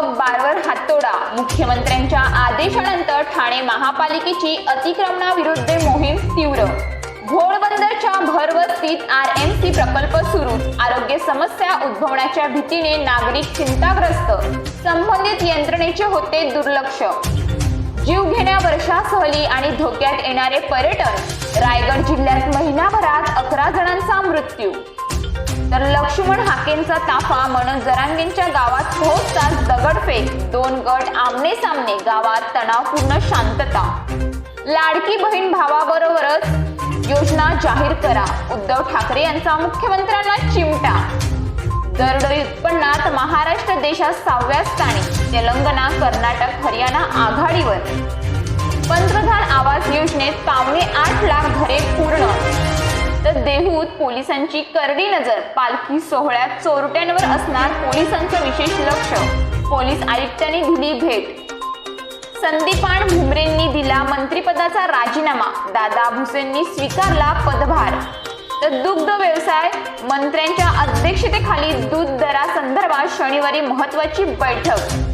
बारवर हातोडा. मुख्यमंत्र्यांच्या आदेशानंतर ठाणे महापालिकेची अतिक्रमणाविरुद्ध मोहीम तीव्र. घोडबंदरच्या भरवस्तीत आरएमसी प्रकल्प सुरू. आरोग्य समस्या उद्भवण्याच्या भीतीने नागरिक चिंताग्रस्त. संबंधित यंत्रणेचे होते दुर्लक्ष. जीवघेण्या वर्षा सहली आणि धोक्यात येणारे पर्यटन. रायगड जिल्ह्यात महिनाभरात 11 जणांचा मृत्यू. तर लक्ष्मण हाकेंचा ताफा मनोज जरांगेंच्या गावात पोहोचताच दगडफेक. 2 गट आमने सामने. गावात तणावपूर्ण शांतता. लाडकी बहीण भावाबरोबरच योजना जाहीर करा. उद्धव ठाकरे यांचा मुख्यमंत्र्यांना चिमटा. दरडोई उत्पन्नात महाराष्ट्र देशात 6व्या स्थानी. तेलंगणा, कर्नाटक, हरियाणा आघाडीवर. पंतप्रधान आवास योजनेत 8.25 लाख घरे पूर्ण. तर देहूत पोलिसांची करडी नजर. पालखी सोहळ्यात चोरट्यांवर असणार पोलिसांचं विशेष लक्ष. पोलीस आयुक्तांनी दिली भेट. संदीपान भुमरेंनी दिला मंत्रिपदाचा राजीनामा. दादा भुसेंनी स्वीकारला पदभार. तर दुग्ध व्यवसाय मंत्र्यांच्या अध्यक्षतेखाली दूध दरासंदर्भात शनिवारी महत्त्वाची बैठक.